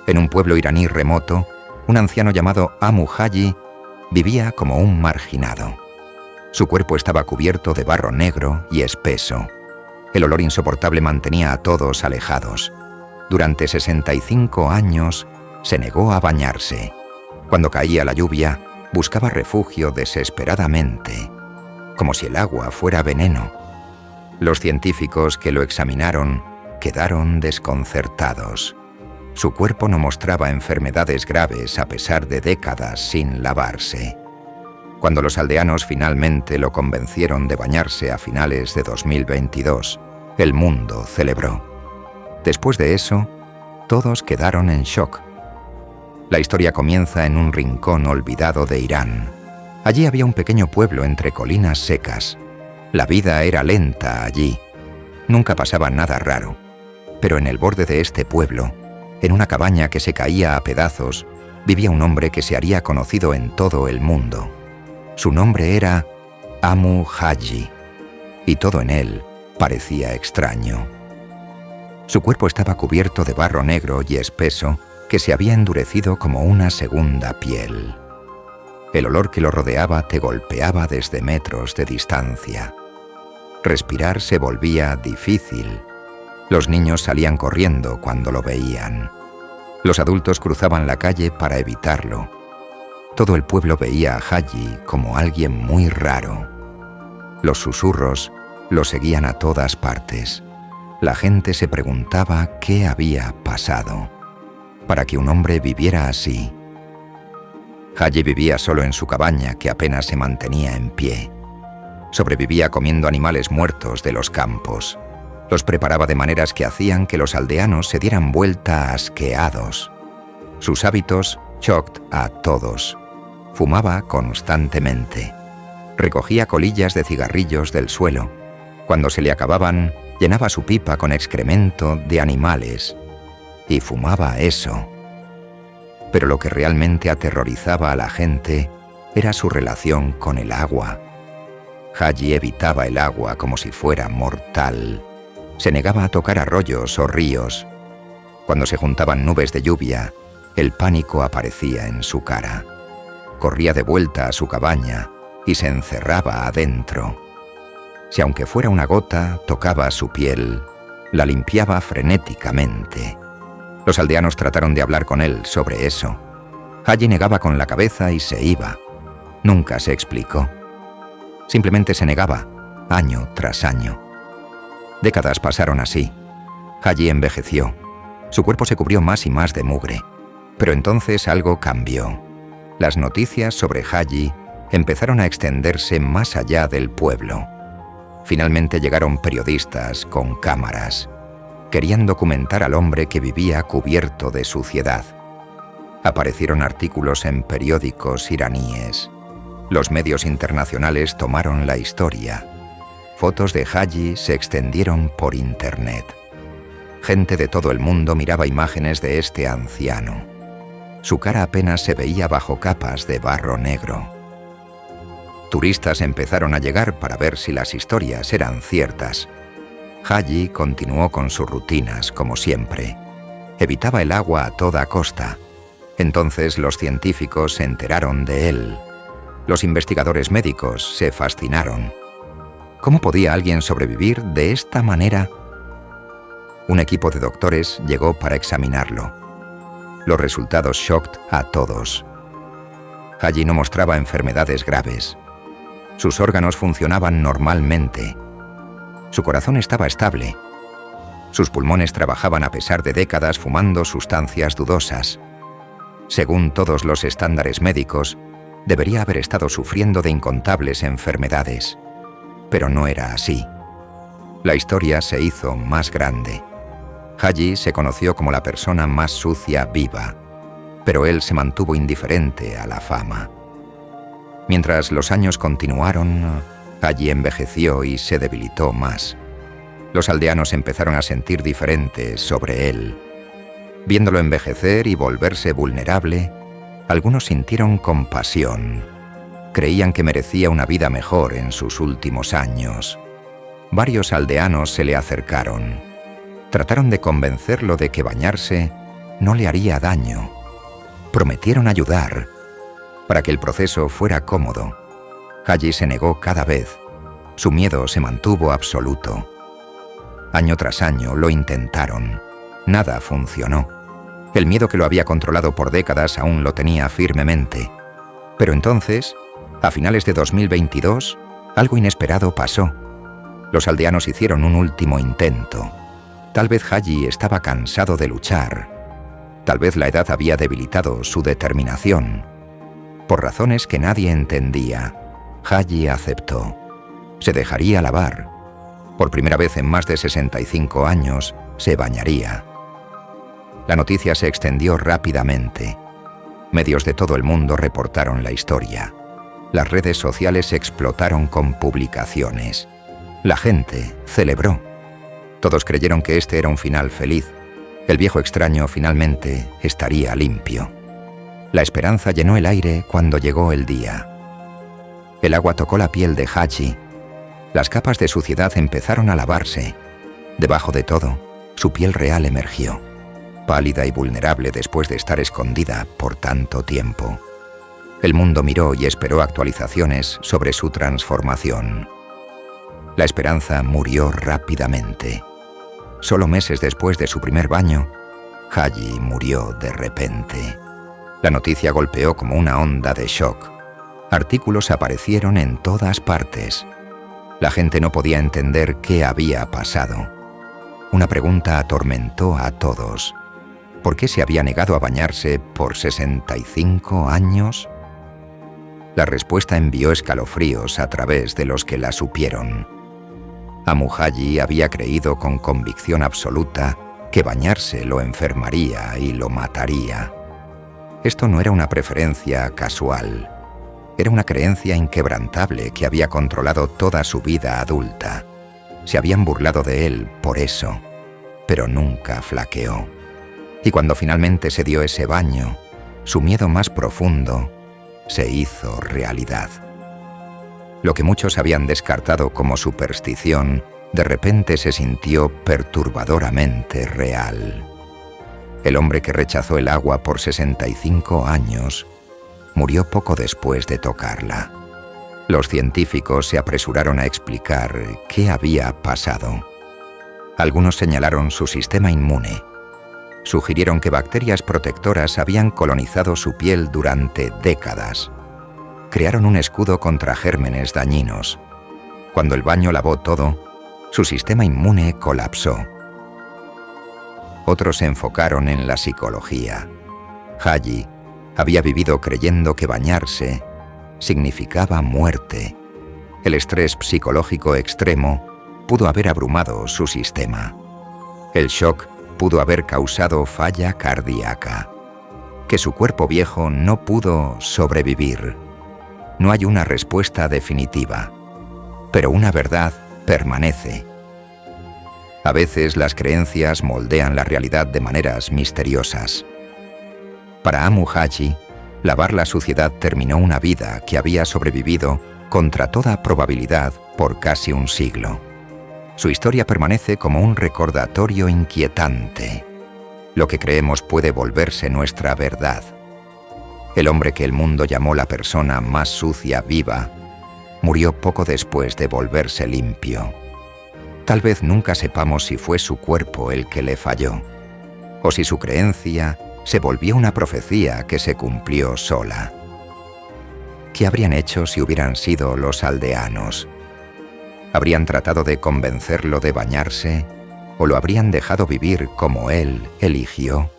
En un pueblo iraní remoto, un anciano llamado Amu Haji vivía como un marginado. Su cuerpo estaba cubierto de barro negro y espeso. El olor insoportable mantenía a todos alejados. Durante 65 años se negó a bañarse. Cuando caía la lluvia, buscaba refugio desesperadamente, como si el agua fuera veneno. Los científicos que lo examinaron quedaron desconcertados. Su cuerpo no mostraba enfermedades graves a pesar de décadas sin lavarse. Cuando los aldeanos finalmente lo convencieron de bañarse a finales de 2022, el mundo celebró. Después de eso, todos quedaron en shock. La historia comienza en un rincón olvidado de Irán. Allí había un pequeño pueblo entre colinas secas. La vida era lenta allí. Nunca pasaba nada raro. Pero en el borde de este pueblo, en una cabaña que se caía a pedazos, vivía un hombre que se haría conocido en todo el mundo. Su nombre era Amu Haji, y todo en él parecía extraño. Su cuerpo estaba cubierto de barro negro y espeso que se había endurecido como una segunda piel. El olor que lo rodeaba te golpeaba desde metros de distancia. Respirar se volvía difícil. Los niños salían corriendo cuando lo veían. Los adultos cruzaban la calle para evitarlo. Todo el pueblo veía a Haji como alguien muy raro. Los susurros lo seguían a todas partes. La gente se preguntaba qué había pasado para que un hombre viviera así. Haji vivía solo en su cabaña, que apenas se mantenía en pie. Sobrevivía comiendo animales muertos de los campos. Los preparaba de maneras que hacían que los aldeanos se dieran vuelta asqueados. Sus hábitos shocked a todos. Fumaba constantemente. Recogía colillas de cigarrillos del suelo. Cuando se le acababan, llenaba su pipa con excremento de animales. Y fumaba eso. Pero lo que realmente aterrorizaba a la gente era su relación con el agua. Haji evitaba el agua como si fuera mortal. Se negaba a tocar arroyos o ríos. Cuando se juntaban nubes de lluvia, el pánico aparecía en su cara. Corría de vuelta a su cabaña y se encerraba adentro. Si aunque fuera una gota tocaba su piel, la limpiaba frenéticamente. Los aldeanos trataron de hablar con él sobre eso. Haji negaba con la cabeza y se iba. Nunca se explicó. Simplemente se negaba, año tras año. Décadas pasaron así. Haji envejeció. Su cuerpo se cubrió más y más de mugre. Pero entonces algo cambió. Las noticias sobre Haji empezaron a extenderse más allá del pueblo. Finalmente llegaron periodistas con cámaras. Querían documentar al hombre que vivía cubierto de suciedad. Aparecieron artículos en periódicos iraníes. Los medios internacionales tomaron la historia. Fotos de Haji se extendieron por internet. Gente de todo el mundo miraba imágenes de este anciano. Su cara apenas se veía bajo capas de barro negro. Turistas empezaron a llegar para ver si las historias eran ciertas. Haji continuó con sus rutinas como siempre. Evitaba el agua a toda costa. Entonces los científicos se enteraron de él. Los investigadores médicos se fascinaron. ¿Cómo podía alguien sobrevivir de esta manera? Un equipo de doctores llegó para examinarlo. Los resultados shocked a todos. Haji no mostraba enfermedades graves. Sus órganos funcionaban normalmente. Su corazón estaba estable. Sus pulmones trabajaban a pesar de décadas fumando sustancias dudosas. Según todos los estándares médicos, debería haber estado sufriendo de incontables enfermedades. Pero no era así. La historia se hizo más grande. Haji se conoció como la persona más sucia viva, pero él se mantuvo indiferente a la fama. Mientras los años continuaron, Haji envejeció y se debilitó más. Los aldeanos empezaron a sentir diferente sobre él. Viéndolo envejecer y volverse vulnerable, algunos sintieron compasión. Creían que merecía una vida mejor en sus últimos años. Varios aldeanos se le acercaron. Trataron de convencerlo de que bañarse no le haría daño. Prometieron ayudar para que el proceso fuera cómodo. Haji se negó cada vez. Su miedo se mantuvo absoluto. Año tras año lo intentaron. Nada funcionó. El miedo que lo había controlado por décadas aún lo tenía firmemente. Pero entonces, a finales de 2022, algo inesperado pasó. Los aldeanos hicieron un último intento. Tal vez Haji estaba cansado de luchar. Tal vez la edad había debilitado su determinación. Por razones que nadie entendía, Haji aceptó. Se dejaría lavar. Por primera vez en más de 65 años, se bañaría. La noticia se extendió rápidamente. Medios de todo el mundo reportaron la historia. Las redes sociales explotaron con publicaciones. La gente celebró. Todos creyeron que este era un final feliz. El viejo extraño finalmente estaría limpio. La esperanza llenó el aire cuando llegó el día. El agua tocó la piel de Haji. Las capas de suciedad empezaron a lavarse. Debajo de todo, su piel real emergió, pálida y vulnerable después de estar escondida por tanto tiempo. El mundo miró y esperó actualizaciones sobre su transformación. La esperanza murió rápidamente. Solo meses después de su primer baño, Haji murió de repente. La noticia golpeó como una onda de shock. Artículos aparecieron en todas partes. La gente no podía entender qué había pasado. Una pregunta atormentó a todos. ¿Por qué se había negado a bañarse por 65 años? La respuesta envió escalofríos a través de los que la supieron. Amu Haji había creído con convicción absoluta que bañarse lo enfermaría y lo mataría. Esto no era una preferencia casual. Era una creencia inquebrantable que había controlado toda su vida adulta. Se habían burlado de él por eso, pero nunca flaqueó. Y cuando finalmente se dio ese baño, su miedo más profundo se hizo realidad. Lo que muchos habían descartado como superstición, de repente se sintió perturbadoramente real. El hombre que rechazó el agua por 65 años murió poco después de tocarla. Los científicos se apresuraron a explicar qué había pasado. Algunos señalaron su sistema inmune. Sugirieron que bacterias protectoras habían colonizado su piel durante décadas. Crearon un escudo contra gérmenes dañinos. Cuando el baño lavó todo, su sistema inmune colapsó. Otros se enfocaron en la psicología. Haji había vivido creyendo que bañarse significaba muerte. El estrés psicológico extremo pudo haber abrumado su sistema. El shock pudo haber causado falla cardíaca. Que su cuerpo viejo no pudo sobrevivir. No hay una respuesta definitiva, pero una verdad permanece. A veces las creencias moldean la realidad de maneras misteriosas. Para Amu Haji, lavar la suciedad terminó una vida que había sobrevivido contra toda probabilidad por casi un siglo. Su historia permanece como un recordatorio inquietante. Lo que creemos puede volverse nuestra verdad. El hombre que el mundo llamó la persona más sucia viva, murió poco después de volverse limpio. Tal vez nunca sepamos si fue su cuerpo el que le falló, o si su creencia se volvió una profecía que se cumplió sola. ¿Qué habrían hecho si hubieran sido los aldeanos? ¿Habrían tratado de convencerlo de bañarse o lo habrían dejado vivir como él eligió?